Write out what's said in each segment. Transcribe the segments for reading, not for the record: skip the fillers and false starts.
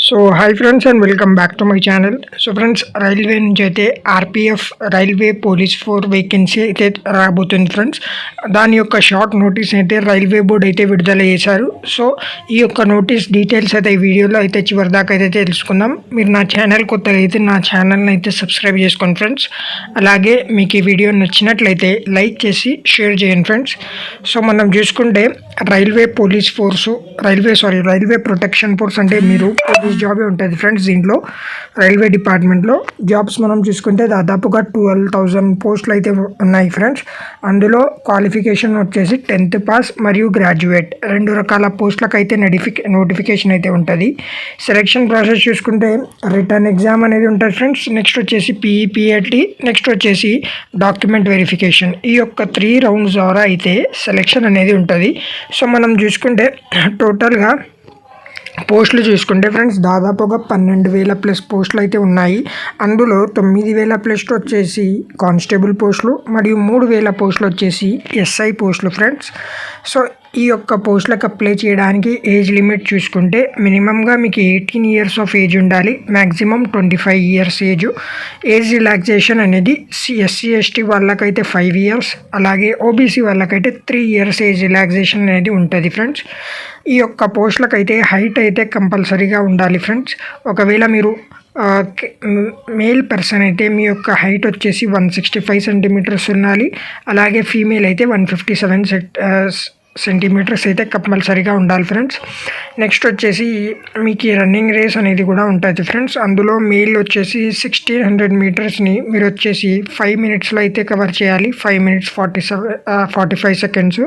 So hi friends and welcome back to my channel. So friends, railway నుంచి అయితే RPF railway police 4 vacancy అయితే రాబోతుంది friends. దాని యొక్క షార్ట్ నోటీస్ అయితే రైల్వే బోర్డ్ అయితే విడుదల చేశారు. సో ఈ యొక్క నోటీస్ డీటెయిల్స్ అయితే ఈ వీడియోలో అయితే చివరి దాకా అయితే తెలుసుకుందాం. మీరు నా ఛానల్ కొత్తగా అయితే నా ఛానల్ని అయితే సబ్స్క్రైబ్ చేసుకోండి ఫ్రెండ్స్. అలాగే మీకు ఈ వీడియో నచ్చినట్లయితే లైక్ చేసి షేర్ చేయండి ఫ్రెండ్స్. సో మనం చూసుకుంటే railway police force railway protection force అంటే మీరు పోలీస్ జాబే ఉంటుంది ఫ్రెండ్స్. దీంట్లో రైల్వే డిపార్ట్మెంట్లో జాబ్స్ మనం చూసుకుంటే దాదాపుగా 12,000 పోస్టులు అయితే ఉన్నాయి ఫ్రెండ్స్. అందులో క్వాలిఫికేషన్ వచ్చేసి 10th పాస్ మరియు గ్రాడ్యుయేట్ 2 రకాల పోస్టులకు అయితే నోటిఫికేషన్ అయితే ఉంటుంది. సెలెక్షన్ ప్రాసెస్ చూసుకుంటే రిటర్న్ ఎగ్జామ్ అనేది ఉంటుంది ఫ్రెండ్స్. నెక్స్ట్ వచ్చేసి పిఈపిఏటి, నెక్స్ట్ వచ్చేసి డాక్యుమెంట్ వెరిఫికేషన్. ఈ యొక్క 3 రౌండ్స్ ద్వారా అయితే సెలెక్షన్ అనేది ఉంటుంది. సో మనం చూసుకుంటే టోటల్గా పోస్టులు చూసుకుంటే ఫ్రెండ్స్ దాదాపుగా 12,000 ప్లస్ పోస్టులు అయితే ఉన్నాయి. అందులో 9,000 ప్లస్ వచ్చేసి కానిస్టేబుల్ పోస్టులు మరియు 3,000 పోస్టులు వచ్చేసి ఎస్ఐ పోస్టులు ఫ్రెండ్స్. సో ఈ యొక్క పోస్టులకు అప్లై చేయడానికి ఏజ్ లిమిట్ చూసుకుంటే మినిమంగా మీకు 18 ఇయర్స్ ఆఫ్ ఏజ్ ఉండాలి, మ్యాక్సిమం 25 ఇయర్స్ ఏజ్ రిలాక్సేషన్ అనేది ఎస్సీ ఎస్టీ వాళ్ళకైతే 5 ఇయర్స్, అలాగే ఓబీసీ వాళ్ళకైతే 3 ఇయర్స్ ఏజ్ రిలాక్సేషన్ అనేది ఉంటుంది ఫ్రెండ్స్. ఈ యొక్క పోస్టులకు అయితే హైట్ అయితే కంపల్సరీగా ఉండాలి ఫ్రెండ్స్. ఒకవేళ మీరు మేల్ పర్సన్ అయితే మీ యొక్క హైట్ వచ్చేసి 165 సెంటీమీటర్స్ ఉండాలి. అలాగే ఫీమేల్ అయితే 157 సెంటీమీటర్స్ అయితే కంపల్సరీగా ఉండాలి ఫ్రెండ్స్. నెక్స్ట్ వచ్చేసి మీకు రన్నింగ్ రేస్ అనేది కూడా ఉంటుంది ఫ్రెండ్స్. అందులో మేల్ వచ్చేసి 1600 మీటర్స్ని మీరు వచ్చేసి 5 మినిట్స్లో అయితే కవర్ చేయాలి, 5 మినిట్స్ 45 సెకండ్స్.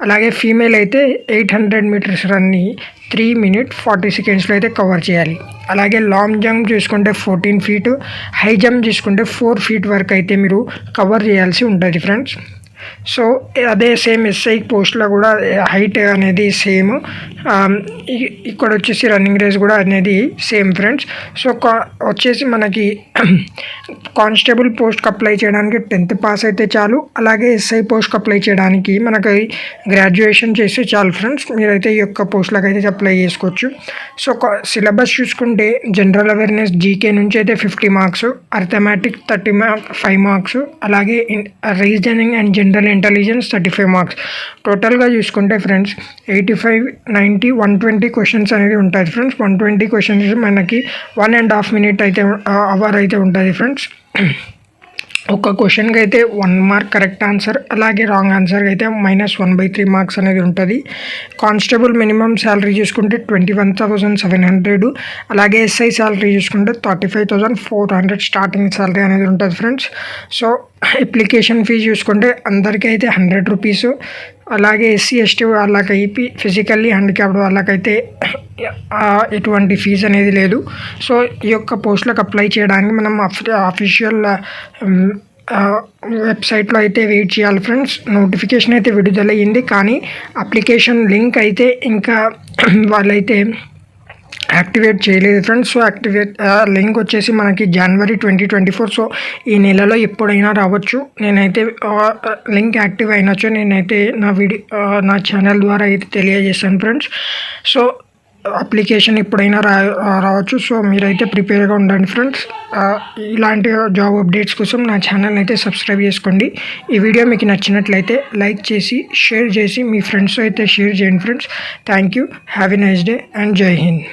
అలాగే ఫీమేల్ అయితే 800 మీటర్స్ రన్ని 3 మినిట్ 40 సెకండ్స్లో అయితే కవర్ చేయాలి. అలాగే లాంగ్ జంప్ చూసుకుంటే 14 ఫీట్, హై జంప్ చూసుకుంటే 4 ఫీట్ వరకు అయితే మీరు కవర్ చేయాల్సి ఉంటుంది ఫ్రెండ్స్. సో అదే సేమ్ ఎస్ఐ పోస్ట్లో కూడా హైట్ అనేది సేమ్, ఇక్కడ వచ్చేసి రన్నింగ్ రేస్ కూడా అనేది సేమ్ ఫ్రెండ్స్. సో వచ్చేసి మనకి కానిస్టేబుల్ పోస్ట్కి అప్లై చేయడానికి 10th పాస్ అయితే చాలు. అలాగే ఎస్ఐ పోస్ట్కి అప్లై చేయడానికి మనకి గ్రాడ్యుయేషన్ చేస్తే చాలు ఫ్రెండ్స్. మీరైతే ఈ యొక్క పోస్టులకు అయితే అప్లై చేసుకోవచ్చు. సో సిలబస్ చూసుకుంటే జనరల్ అవేర్నెస్ జీకే నుంచి అయితే 50 మార్క్స్, అర్థమెటిక్ 35 మార్క్స్, అలాగే reasoning and general intelligence 35 marks. టోటల్గా చూసుకుంటే ఫ్రెండ్స్ 85, 90, 120 క్వశ్చన్స్ అనేది ఉంటుంది ఫ్రెండ్స్. 120 క్వశ్చన్స్ మనకి 1.5 మినిట్ అయితే అవర్ అయితే ఉంటుంది ఫ్రెండ్స్. ఒక క్వశ్చన్కి అయితే 1 మార్క్ కరెక్ట్ ఆన్సర్, అలాగే రాంగ్ ఆన్సర్కి అయితే -1/3 మార్క్స్ అనేది ఉంటుంది. కానిస్టేబుల్ మినిమం శాలరీ చూసుకుంటే 21,700, అలాగే ఎస్ఐ శాలరీ చూసుకుంటే 35,400 స్టార్టింగ్ శాలరీ అనేది ఉంటుంది ఫ్రెండ్స్. సో అప్లికేషన్ ఫీజు చూసుకుంటే అందరికీ అయితే 100 రూపీస్, అలాగే ఎస్సీ ఎస్టీ వాళ్ళకైతే ఫిజికల్లీ హ్యాండిక్యాప్డ్ వాళ్ళకైతే ఎటువంటి ఫీజు అనేది లేదు. సో ఈ యొక్క పోస్టులకు అప్లై చేయడానికి మనం అఫీషియల్ వెబ్సైట్లో అయితే వెయిట్ చేయాలి ఫ్రెండ్స్. నోటిఫికేషన్ అయితే విడుదలయ్యింది, కానీ అప్లికేషన్ లింక్ అయితే ఇంకా వాళ్ళైతే యాక్టివేట్ చేయలేదు ఫ్రెండ్స్. సో లింక్ వచ్చేసి మనకి జనవరి 2024. సో ఈ నెలలో ఎప్పుడైనా రావచ్చు. నేనైతే లింక్ యాక్టివ్ అయినచో నేనైతే నా ఛానల్ ద్వారా అయితే తెలియజేస్తాను ఫ్రెండ్స్. సో అప్లికేషన్ ఎప్పుడైనా రావచ్చు. సో మీరైతే ప్రిపేర్గా ఉండండి ఫ్రెండ్స్. ఇలాంటి జాబ్ అప్డేట్స్ కోసం నా ఛానల్ అయితే సబ్స్క్రైబ్ చేసుకోండి. ఈ వీడియో మీకు నచ్చినట్లయితే లైక్ చేసి షేర్ చేసి మీ ఫ్రెండ్స్ అయితే షేర్ చేయండి friends. Thank you, have a nice day and జై హింద్.